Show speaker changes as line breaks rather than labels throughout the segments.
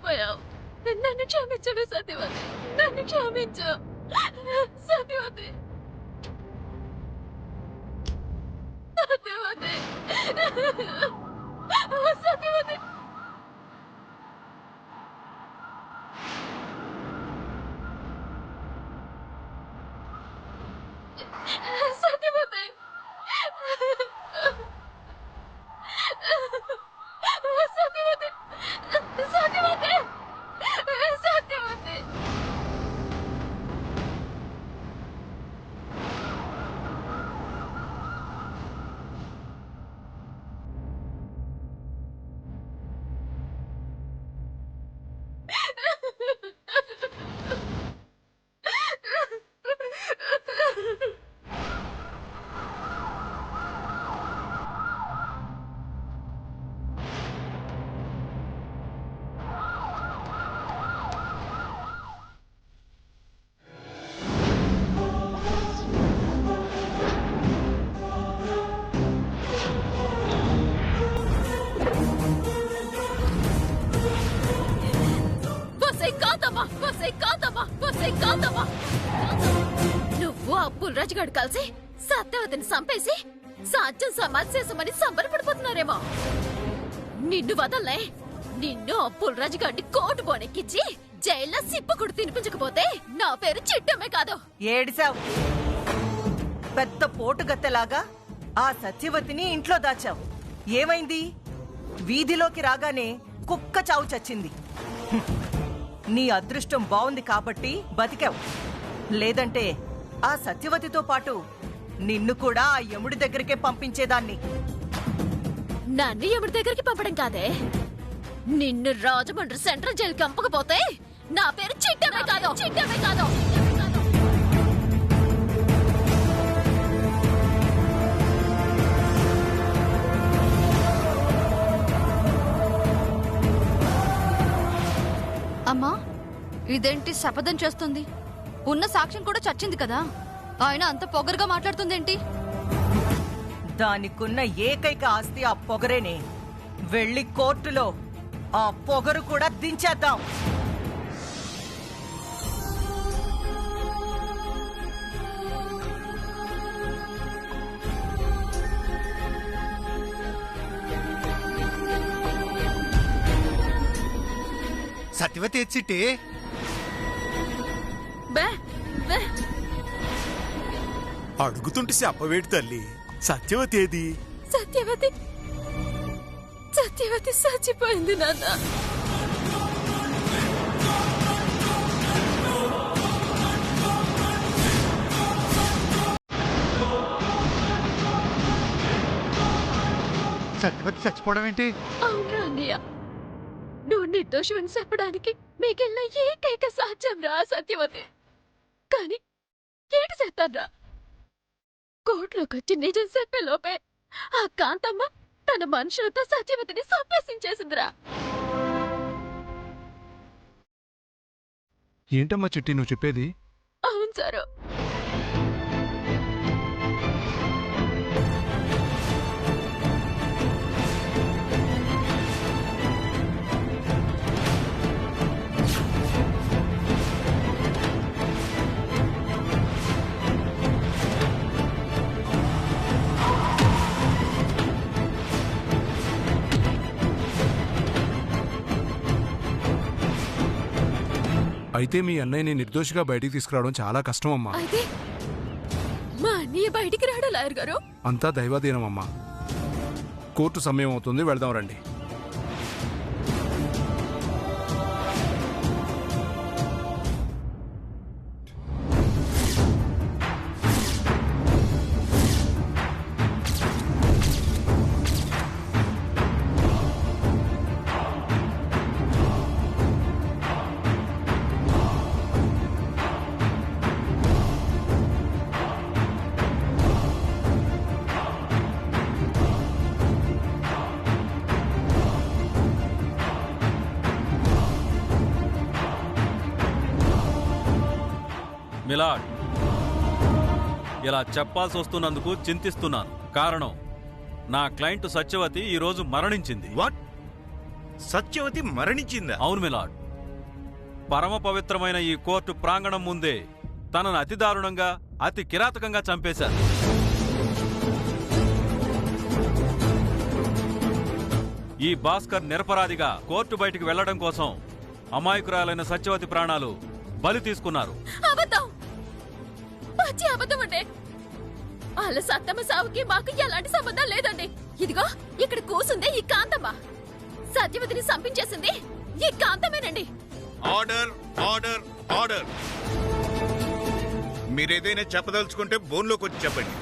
మోసపోయావు. నన్ను క్షమించవే సత్యవతి, నన్ను క్షమించు సత్యవతి. సత్యవతి సత్యవతి సత్యవతి సత్యవతి సత్యవతి సత్యవతి. నువ్వు ఆ పుల్రాజుగాడు కలిసి సత్యవతిని చంపేసి సాధ్యం సమాజేశమని సంబరపడిపోతున్నారేమో. నిన్ను వదల్లే. నిన్ను ఆ పుల్రాజుగాడిని కోటు బోనెక్కించి జైల్లో సిప్పకుడు తినిపించకపోతే నా పేరు చిట్టమే కాదు.
ఏడిసావు. పెద్ద పోటుగత్తెలాగా ఆ సత్యవతిని ఇంట్లో దాచావు. ఏమైంది? వీధిలోకి రాగానే కుక్క చావు చచ్చింది. నీ అదృష్టం బాగుంది కాబట్టి బతికావు. లేదంటే ఆ సత్యవతితో పాటు నిన్ను కూడా ఆ యముడి దగ్గరికే పంపించేదాన్ని.
నన్ను యముడి దగ్గరికి పంపడం కాదే, నిన్ను రాజమండ్రి సెంట్రల్ జైలుకి పంపకపోతే నా పేరు చిట్టమే కాదు. చిట్టమే కాదు.
అమ్మా, ఇదేంటి శపథం చేస్తుంది? ఉన్న సాక్ష్యం కూడా చచ్చింది కదా, ఆయన అంత పొగరుగా మాట్లాడుతుందేంటి?
దానికున్న ఏకైక ఆస్తి ఆ పొగరేనే. వెళ్ళి కోర్టులో ఆ పొగరు కూడా దించేద్దాం.
సత్యవతి ఎచ్చిట్టి
అడుగుతుంటే చెప్పవేటి తల్లి? సత్యవతి ఏది?
సత్యవతి సత్యవతి చచ్చిపోయింది నాన్న.
సత్యవతి చచ్చిపోవడం ఏంటి?
అవునా అన్నయ్య, నువ్వు నిర్దోషమని చెప్పడానికి మీకెళ్ళ ఏకైక సాధ్యం రా సత్యవతి. కానీ ఏటి చేస్తాన్రా? కోర్టులోకొచ్చి నిజం చెప్పే లోపే ఆ కాంతమ్మ తన మనుషులతో సత్యవతిని సంపేసించేసిందిరా.
ఏంటమ్మా చిట్టి నువ్వు చెప్పేది?
అవును సారు.
అయితే మీ అన్నయ్యని నిర్దోషిగా బయటికి తీసుకురావడం చాలా కష్టం అమ్మా.
అయితే మా అన్నయ్య బయటికి రాడు లాయర్ గారు.
అంతా దైవాధీనం అమ్మా. కోర్టు సమయం అవుతుంది, వెళ్దాం రండి.
మిలాడ్, ఇలా చెప్పాల్సి వస్తున్నందుకు చింతిస్తున్నాను. కారణం, నా క్లయింట్ సత్యవతి ఈరోజు మరణించింది.
వాట్? సత్యవతి మరణించిందా?
అవును మిలాడ్. పరమ పవిత్రమైన ఈ కోర్టు ప్రాంగణం ముందే తనను అతి దారుణంగా అతి కిరాతకంగా చంపేశారు. ఈ భాస్కర్ నిరపరాధిగా కోర్టు బయటికి వెళ్లడం కోసం అమాయకురాలైన సత్యవతి ప్రాణాలు బలి తీసుకున్నారు.
అబద్ధం, పచ్చి అబద్ధం అండి. వాళ్ళ సత్తమ్మ సావుకి మాకు ఎలాంటి సంబంధం లేదండి. ఇదిగో ఇక్కడ కూసుందే ఈ కాంతమ్మ, సత్యవతిని సంపించేసింది ఈ కాంతమేనండి.
Order order order. మీరేదైనా చెప్పదలుచుకుంటే బోన్లోకి వచ్చి చెప్పండి.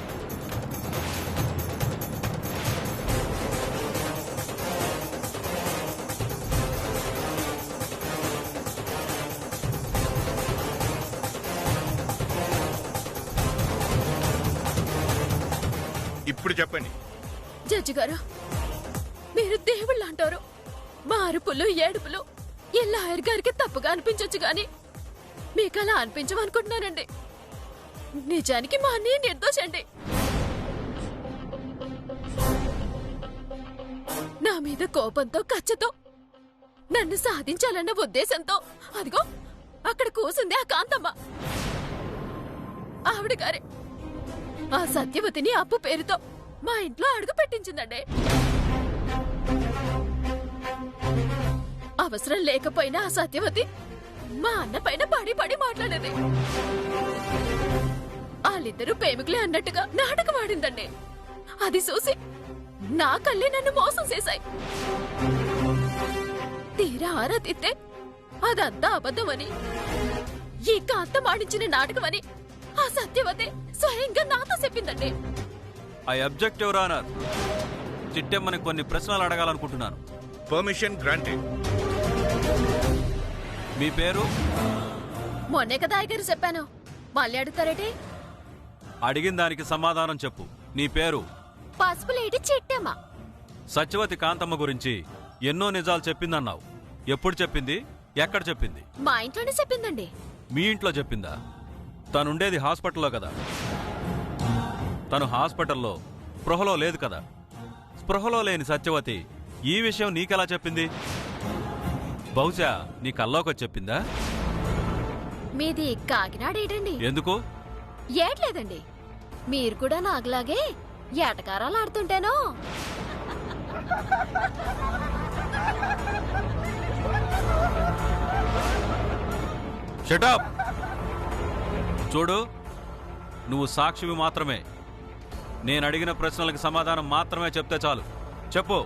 ఇప్పుడు చెప్పండి.
జడ్జి గారు, మీరు దేవుళ్ళు అంటారు. మా అరుపులు ఏడుపులు ఈ లాయర్ గారికి తప్పుగా అనిపించొచ్చు గాని మీకు అలా అనిపించమనుకుంటున్నానండి. నిజానికి మా అన్నయ్య నిర్దోషండి. నా మీద కోపంతో కచ్చతో నన్ను సాధించాలన్న ఉద్దేశంతో అదిగో అక్కడ కూసింది ఆ కాంతమ్మ. ఆవిడ గారే ఆ సత్యవతిని అప్పు పేరుతో మా ఇంట్లో అడుగు పెట్టించిందండి. అవసరం లేకపోయినా ఆ సత్యవతి మా అన్న పైన పడి పడి మాట్లాడేది. వాళ్ళిద్దరూ ప్రేమికులే అన్నట్టుగా నాటకం ఆడిందండి. అది చూసి నా కళ్ళే నన్ను మోసం చేశాయి. తీరా ఆరా తిత్తే అదంతా అబద్ధమని, ఈ కాంతం ఆడించిన నాటకమని ఆ సత్యవతి స్వయంగా నాతో చెప్పిందండి.
I object your honour. చిట్టెమ్మని కొన్ని ప్రశ్నలు అడగాలనుకుంటున్నాను.
Permission granted.
మీ పేరు?
మొన్నే కదా గారు చెప్పాను, మళ్ళీ అడుగుతారేటి?
అడిగిన దానికి సమాధానం చెప్పు. నీ పేరు?
పసుపులేటి చిట్టమ్మ.
సత్యవతి కాంతమ్మ గురించి ఎన్నో నిజాలు చెప్పిందన్నావు. ఎప్పుడు చెప్పింది? ఎక్కడ చెప్పింది?
మా ఇంట్లోనే చెప్పిందండి.
మీ ఇంట్లో చెప్పిందా? తనుండేది హాస్పిటల్లో కదా. తను హాస్పిటల్లో స్పృహలో లేదు కదా. స్పృహలో లేని సత్యవతి ఈ విషయం నీకెలా చెప్పింది? బహుశా నీ కల్లోకి చెప్పిందా?
మీది కాకినాడ ఏటండి?
ఎందుకు?
ఏట్లేదండి, మీరు కూడా నాకులాగే ఏటకారాలు ఆడుతుంటేనో.
షటప్. చూడు, నువ్వు సాక్షివి మాత్రమే. నేను అడిగిన ప్రశ్నలకు సమాధానం మాత్రమే చెప్తే చాలు. చెప్పు,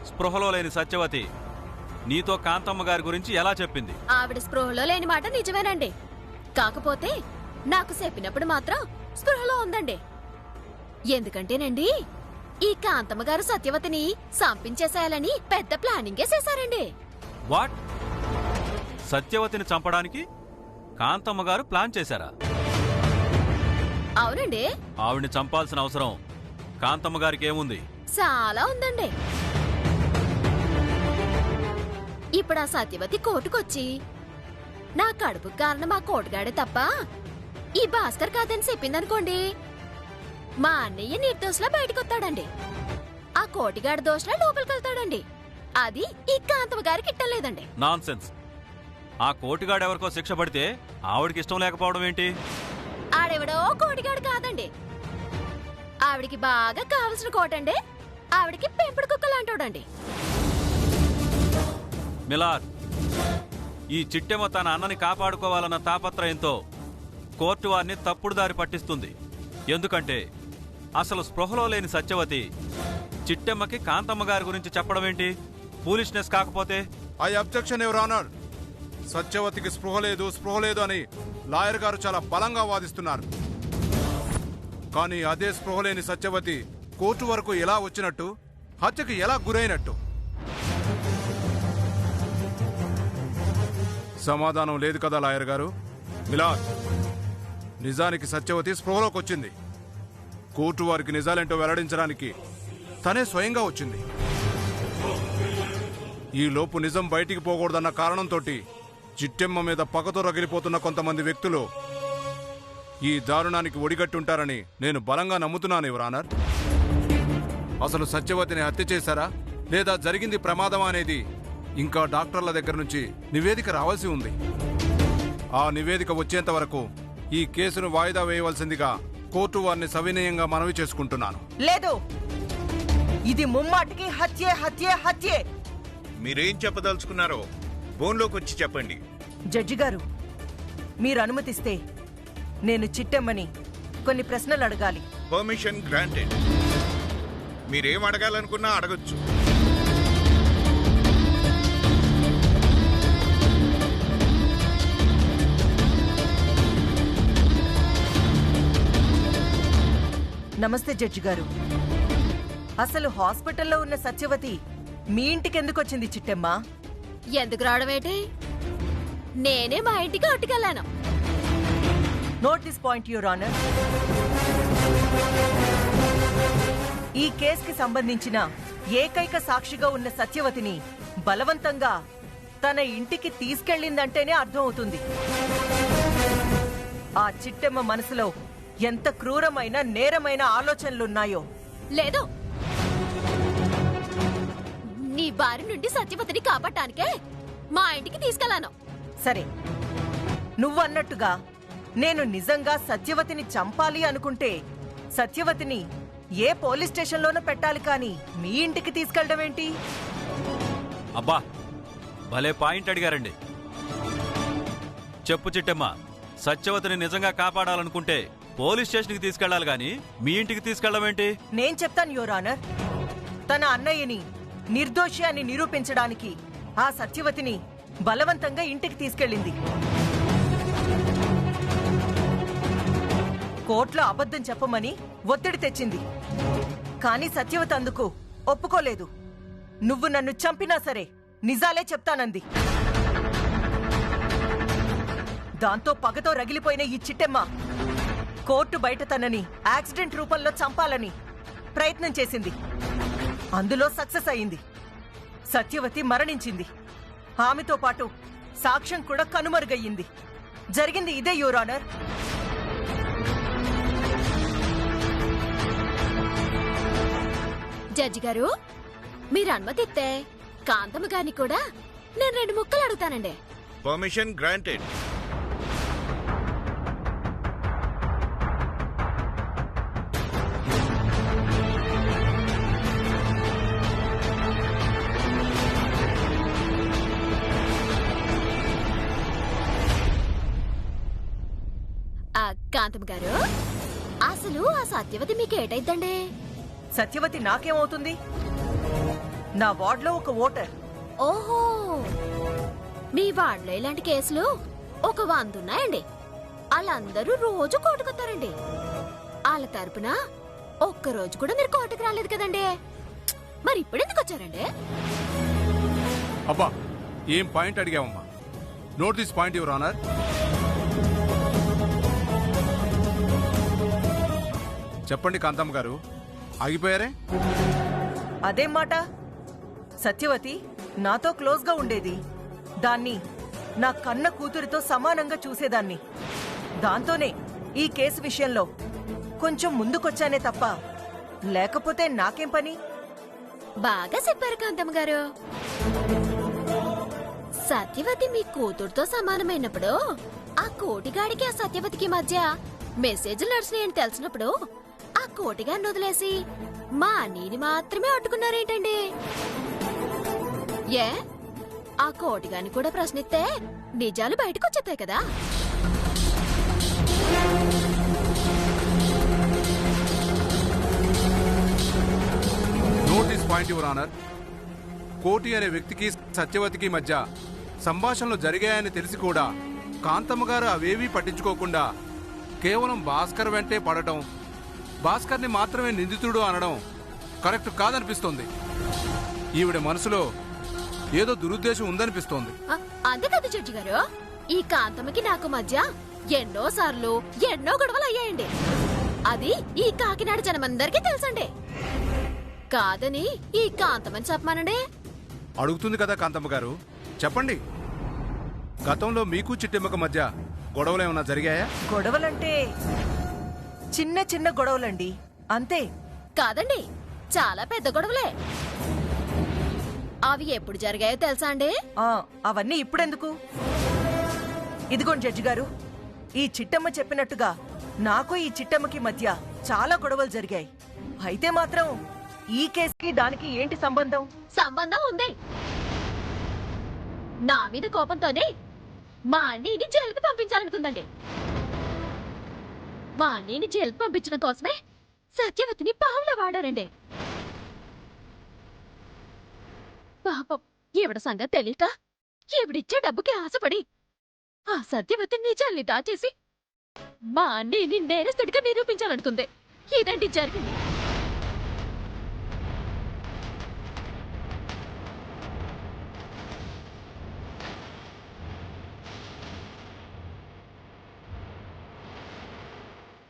స్పృహలో లేని సత్యవతి నీతో కాంతమ్మ గారి గురించి ఎలా చెప్పింది?
ఆవిడ స్పృహలో లేని మాట నిజమేనండి. కాకపోతే నాకు చెప్పినప్పుడు మాత్రం స్పృహలో ఉందండి. ఎందుకంటేనండి, ఈ కాంతమ్మ గారు సత్యవతిని సంపించేసేయాలని పెద్ద ప్లానింగే చేశారండి.
వాట్? సత్యవతిని చంపడానికి కాంతమ్మ గారు ప్లాన్ చేశారా?
అవునండి.
ఆవిడ్ని చంపాల్సిన అవసరం కాంతమ్మ గారికి ఏముంది?
చాలా ఉందండి. ఇప్పుడు ఆ సత్యవతి కోర్టుకొచ్చి నా కడుపు కారణం ఆ కోటుగాడే తప్ప ఈ భాస్కర్ కాదని చెప్పిందనుకోండి, మా అన్నయ్య నిర్దోషలా బయటకొస్తాడండి. ఆ కోటిగాడి దోషలా లోపలికెళ్తాడండి. అది ఈ కాంతమ్మ గారికి ఇట్టలేదండి.
నాన్సెన్స్. ఆ కోటిగాడెవరికో శిక్ష పడితే ఆవిడికి ఇష్టం లేకపోవడం ఏంటి?
ఆడెవడో కోటిగాడు కాదండి. ఆవిడికి బాగా కావలసిన కోటండి. ఆవిడికి పెంపుడు కుక్కలాంటోడండి.
మిలాద్, ఈ చిట్టెమ్మ తన అన్నని కాపాడుకోవాలన్న తాపత్రయంతో కోర్టు వారిని తప్పుడు దారి పట్టిస్తుంది. ఎందుకంటే అసలు స్పృహలో లేని సత్యవతి చిట్టెమ్మకి కాంతమ్మ గారి గురించి చెప్పడం ఏంటి? ఫూలిష్నెస్ కాకపోతే?
I objection your honour. సత్యవతికి స్పృహ లేదు అని లాయర్ గారు చాలా బలంగా వాదిస్తున్నారు. కానీ అదే స్పృహ లేని సత్యవతి కోర్టు వరకు ఎలా వచ్చినట్టు, హత్యకి ఎలా గురైనట్టు? సమాధానం లేదు కదా లాయర్ గారు. మిలాద్, నిజానికి సత్యవతి స్పృహలోకి వచ్చింది. కోర్టు వారికి నిజాలేంటో వెల్లడించడానికి తనే స్వయంగా వచ్చింది. ఈ లోపు నిజం బయటికి పోకూడదన్న కారణంతో చిట్టెమ్మ మీద పగతో రగిలిపోతున్న కొంతమంది వ్యక్తులు ఈ దారుణానికి ఒడిగట్టుంటారని నేను బలంగా నమ్ముతున్నాను యువర్ ఆనర్. అసలు సత్యవతిని హత్య చేశారా లేదా జరిగింది ప్రమాదమా అనేది ఇంకా డాక్టర్ల దగ్గర నుంచి నివేదిక రావాల్సి ఉంది. ఆ నివేదిక వచ్చేంత వరకు ఈ కేసును వాయిదా వేయవలసిందిగా కోర్టు వారిని సవినయంగా మనవి చేసుకుంటున్నాను.
లేదు, ఇది ముమ్మాటికి హత్యే హత్యే హత్యే.
మీరేం చెప్పదలుచుకున్నారో బోన్లోకి వచ్చి చెప్పండి.
జడ్జి గారు, మీరు అనుమతిస్తే నేను చిట్టెమ్మని కొన్ని ప్రశ్నలు అడగాలి.
Permission granted. మీరేం అడగాలనుకున్నా అడగొచ్చు.
నమస్తే జడ్జి గారు. అసలు హాస్పిటల్లో ఉన్న సత్యవతి మీ ఇంటికి ఎందుకు వచ్చింది చిట్టెమ్మ?
ఎందుకు రావడం ఏంటి? నేనే మా ఇంటికి అట్టుకెళ్ళాను.
Note this point your honour. ఈ కేసుకి సంబంధించిన ఏకైక సాక్షిగా ఉన్న సత్యవతిని బలవంతంగా తన ఇంటికి తీసుకెళ్లిందంటేనే అర్థమవుతుంది ఆ చిట్టెమ్మ మనసులో ఎంత క్రూరమైన నేరమైన ఆలోచనలున్నాయో.
లేదు, నీ బారి నుండి సత్యవతిని కాపాడటానికే మా ఇంటికి తీసుకెళ్లాను.
సరే, నువ్వన్నట్టుగా నేను నిజంగా సత్యవతిని చంపాలి అనుకుంటే సత్యవతిని ఏ పోలీస్ స్టేషన్లోనూ పెట్టాలి, కానీ మీ ఇంటికి తీసుకెళ్ళడం ఏంటి?
అబ్బా, భలే పాయింట్ అడిగారండి. చెప్పు చిట్టమ్మ, సత్యవతిని నిజంగా కాపాడాలనుకుంటే పోలీస్ స్టేషన్కి తీసుకెళ్లాలి గాని మీ ఇంటికి తీసుకెళ్లమేంటి?
నేను చెప్తాను యువర్ ఆనర్. తన అన్నయ్యని నిర్దోషి అని నిరూపించడానికి ఆ సత్యవతిని బలవంతంగా ఇంటికి తీసుకెళ్ళింది. కోర్టులో అబద్ధం చెప్పమని ఒత్తిడి తెచ్చింది. కానీ సత్యవతి అందుకు ఒప్పుకోలేదు. నువ్వు నన్ను చంపినా సరే నిజాలే చెప్తానంది. దాంతో పగతో రగిలిపోయిన ఈ చిట్టెమ్మ కోర్టు బయట తనని యాక్సిడెంట్ రూపంలో చంపాలని ప్రయత్నం చేసింది. అందులో సక్సెస్ అయింది. సత్యవతి మరణించింది. ఆమెతో పాటు సాక్ష్యం కూడా కనుమరుగయ్యింది. జరిగింది ఇదే యువర్ ఆనర్.
జడ్జి గారు, మీరు అనుమతిస్తే కాంతమ్మ గారిని కూడా నేను 2 ముక్కలు అడుగుతానండి.
Permission granted.
కాంతమ్మ గారు, అసలు ఆ సత్యవతి మీకు ఏటైద్దండి?
సత్యవతి నాకేమవుతుంది? నా వార్డులో ఒక ఓటర్.
ఓహో, మీ వార్డులో ఇలాంటి కేసులు ఒక 100 ఉన్నాయండి. వాళ్ళందరూ రోజు కోర్టుకొస్తారండి. వాళ్ళ తరపున ఒక్కరోజు కూడా మీరు కోర్టుకు రాలేదు కదండి. మరి ఇప్పుడు ఎందుకు వచ్చారండి?
అబ్బా, ఏం పాయింట్ అడిగావమ్మా. Note this point your honour. చెప్పండి కాంతమ్మ గారు, ఆగిపోయారే?
అదేం మాట? సత్యవతి నాతో క్లోజ్గా ఉండేది. దాన్ని నా కన్న కూతురితో సమానంగా చూసేదాన్ని. దాంతోనే ఈ కేసు విషయంలో కొంచెం ముందుకొచ్చానే తప్ప లేకపోతే నాకేం పని?
బాగా చెప్పారు కాంతమ్మ గారు. సత్యవతి మీ కూతురుతో సమానమైనప్పుడు ఆ కోటిగాడికి ఆ సత్యవతికి మధ్య మెసేజ్లు నడిచినాయని తెలిసినప్పుడు ఆ కోటిగాడిని వదిలేసి మా అన్నీని మాత్రమే అడ్డుకున్నారేంటండి? ఏ, ఆ కోటిగాడిని కూడా ప్రశ్నిస్తే నిజాలు బయటకు వచ్చేస్తాయి కదా.
Notice point your honour. కోటి అనే వ్యక్తికి సత్యవతికి మధ్య సంభాషణలు జరిగాయని తెలిసి కూడా కాంతమ్మ గారు అవేవీ పట్టించుకోకుండా కేవలం భాస్కర్ వెంటే పడటం, భాస్కర్ని మాత్రమే నిందితుడు అనడం కరెక్ట్ కాదనిపిస్తోంది. ఈవిడ మనసులో ఏదో దురుద్దేశం ఉందనిపిస్తోంది.
అంతే కదా జడ్జి గారు. ఈ కాంతమ్మకి నాకు మధ్య ఎన్నో సార్లు ఎన్నో గొడవలు అయ్యాయండి. అది ఈ కాకినాడ జనమందరికీ తెలుసండి. కాదని ఈ కాంతమని చెప్పమానండి.
అడుగుతుంది కదా కాంతమ్మ గారు, చెప్పండి. గతంలో మీకు చిట్టెమ్మక మధ్య గొడవలేమన్నా జరిగాయా?
గొడవలంటే చిన్న చిన్న గొడవలండి, అంతే.
కాదండి, చాలా పెద్ద గొడవలే. అవి ఎప్పుడు జరిగాయో తెలుసా అండి?
అవన్నీ ఇప్పుడెందుకు? ఇదిగోండి జడ్జి గారు, ఈ చిట్టమ్మ చెప్పినట్టుగా నాకు ఈ చిట్టమ్మకి మధ్య చాలా గొడవలు జరిగాయి. అయితే మాత్రం ఈ కేసుకి దానికి ఏంటి సంబంధం?
సంబంధం ఉంది. నా మీద కోపంతోనే మా అన్నీని జైలుకి పంపించాలనుకుందండి. మా అన్నీని జైలుకి పంపించడం కోసమే సత్యవతిని పావులా వాడారండి. పాపం ఈవిడ సంగతి తెలియక ఈవిడిచ్చే డబ్బుకి ఆశపడి ఆ సత్యవతి నిజాల్ని దాచేసి మా అన్నీని నేరస్తుడిగా నిరూపించాలనుకుంది. ఇదండి జరిగింది.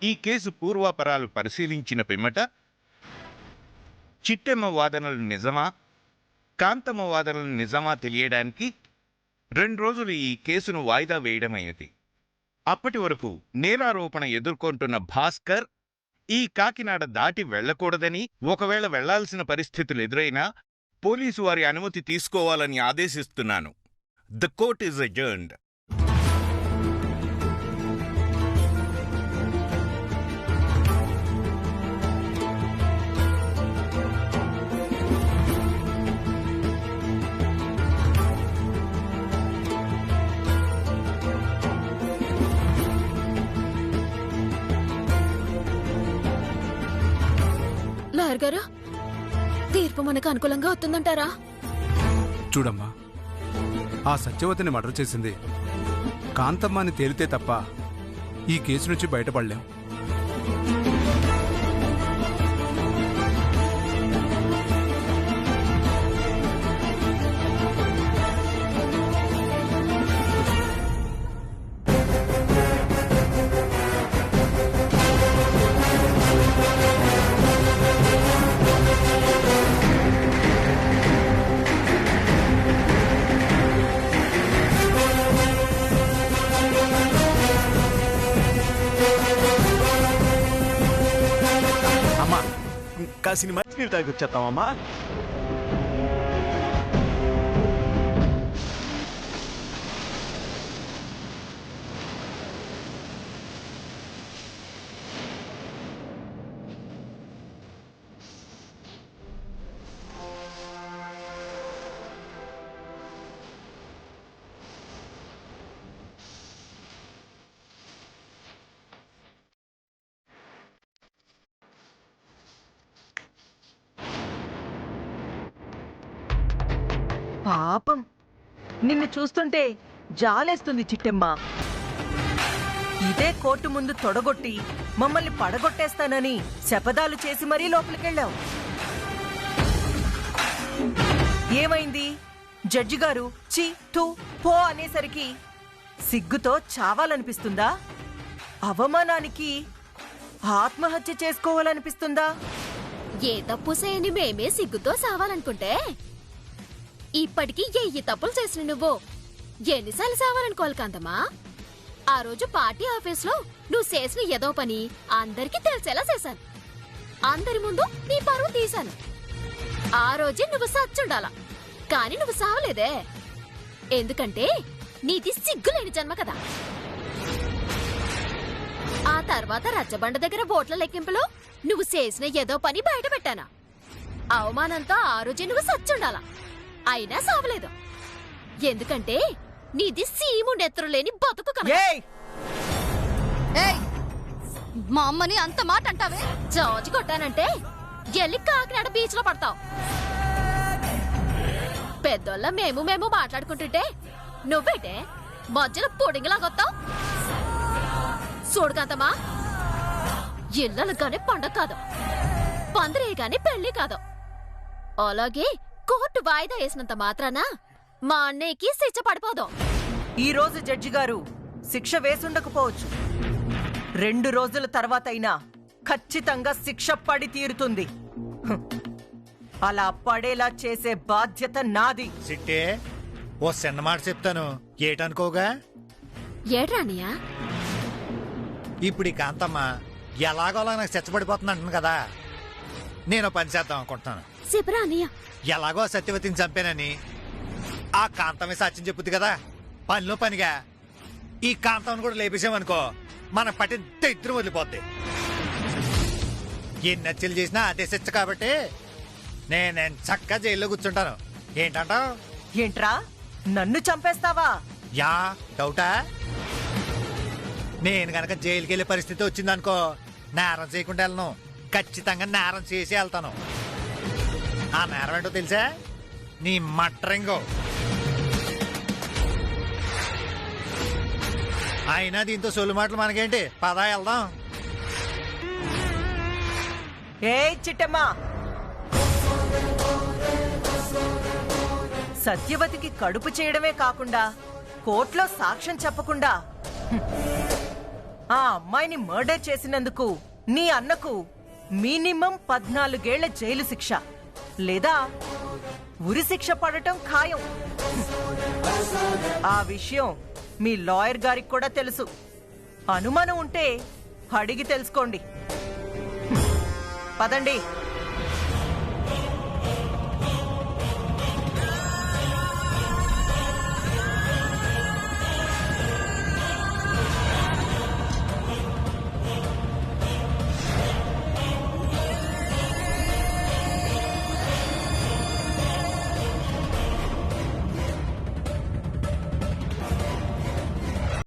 ఈ కేసు పూర్వాపరాలు పరిశీలించిన పిమ్మట చిట్టెమ్మ వాదనలు నిజమా, కాంతమ్మ వాదనలు నిజమా తెలియడానికి 2 రోజులు ఈ కేసును వాయిదా వేయడమైనది. అప్పటి వరకు నేరారోపణ ఎదుర్కొంటున్న భాస్కర్ ఈ కాకినాడ దాటి వెళ్లకూడదని, ఒకవేళ వెళ్లాల్సిన పరిస్థితులు ఎదురైనా పోలీసు వారి అనుమతి తీసుకోవాలని ఆదేశిస్తున్నాను. The court is adjourned.
Lawyer గారు, తీర్పు మనకు అనుకూలంగా వస్తుందంటారా?
చూడమ్మా, ఆ సత్యవతిని మర్డర్ చేసింది కాంతమ్మ అని తేలితే తప్ప ఈ కేసు నుంచి బయటపడలేం.
కాసిని మంచినీళ్ళు తాగి వచ్చేస్తామమ్మా.
పాపం, నిన్ను చూస్తుంటే జాలేస్తుంది చిట్టెమ్మ. ఇదే కోర్టు ముందు తొడగొట్టి మమ్మల్ని పడగొట్టేస్తానని శపథాలు చేసి మరీ లోపలికెళ్ళావు. ఏమైంది? జడ్జి గారు చి తూ పో అనేసరికి సిగ్గుతో చావాలనిపిస్తుందా? అవమానానికి ఆత్మహత్య చేసుకోవాలనిపిస్తుందా?
ఏ తప్పు చేయని మేమే సిగ్గుతో సావాలనుకుంటే ఇప్పటికీ 1000 తప్పులు చేసిన నువ్వు ఎన్నిసార్లు సావాలనుకోవాలి కాంతమ్మా? ఆ రోజు పార్టీ ఆఫీస్లో నువ్వు చేసిన ఏదో పని అందరికీ తెలిసేలా చేశాను. అందరి ముందు నీ పరువు తీశాను. ఆ రోజే నువ్వు సచ్చుండాలా, కానీ నువ్వు సావలేదే. ఎందుకంటే నీది సిగ్గులేని జన్మ కదా. ఆ తర్వాత రచ్చబండ దగ్గర ఓట్ల లెక్కింపులో నువ్వు చేసిన ఏదో పని బయట పెట్టానా? అవమానంతో ఆ రోజే నువ్వు సచ్చుండాలా, అయినా సావలేదు. ఎందుకంటే నీది సీము నెత్తురులేని బతుకు కనుక.
మా అమ్మని అంత మాట అంటావే?
జాజి కొట్టానంటే ఎల్లి కాకినాడ బీచ్ లో పడతావు. పెద్దోళ్ళ మేము మాట్లాడుకుంటుంటే నువ్వేటే మధ్యలో పొడింగిలాగొత్తావు. చూడు కాంతమ్మా, ఇళ్ళలు గాని పండగ కాదు, పందిరే గాని పెళ్లి కాదు. అలాగే కోర్టు వాయిదా వేసినంత మాత్రాన మా అన్నయ్యకి శిక్ష పడిపోదు.
ఈ రోజు జడ్జి గారు శిక్ష వేసుండకపోవచ్చు. 2 రోజుల తర్వాత అయినా ఖచ్చితంగా శిక్ష పడి తీరుతుంది. అలా పడేలా చేసే బాధ్యత నాది.
సిట్టే, ఓ చిన్న మాట చెప్తాను, ఏటనుకోగా?
ఏడ్రానియా?
ఇప్పుడు ఈ కాంతమ్మ ఎలాగోలా నాకు చచ్చబడిపోతుంది అంటుంది కదా, నేను పని చేద్దాం అనుకుంటున్నాను.
ఎంతసేపు రా అన్నయ్య?
ఎలాగో ఆ సత్యవతిని చంపానని ఆ కాంతమే సాక్ష్యం చెప్పుద్ది కదా, పనిలో పనిగా ఈ కాంతం కూడా లేపేసామనుకో మన పట్టి దరిద్రం వదిలిపోద్ది. ఎన్ని హత్యలు చేసినా అదే శిక్ష కాబట్టి నేను చక్కగా జైల్లో కూర్చుంటాను. ఏంటంటావు?
ఏంట్రా నన్ను చంపేస్తావా?
యా డౌటా? నేను గనక జైలుకి వెళ్ళే పరిస్థితి వచ్చిందనుకో నేరం చేయకుండా వెళ్ళను, ఖచ్చితంగా నేరం చేసి వెళ్తాను. ఆ నేరం ఏంటో తెలుసా? నీ మట్రింగో. అయినా దీంతో సొల్లు మాటలు మనకేంటి, పదా వెళ్దాం.
ఏ చిట్టమ్మా, సత్యవతికి కడుపు చేయడమే కాకుండా కోర్టులో సాక్ష్యం చెప్పకుండా ఆ అమ్మాయిని మర్డర్ చేసినందుకు నీ అన్నకు మినిమం 14 ఏళ్ల జైలు శిక్ష లేదా ఉరి శిక్ష పడటం ఖాయం. ఆ విషయం మీ లాయర్ గారికి కూడా తెలుసు. అనుమానం ఉంటే అడిగి తెలుసుకోండి. పదండి.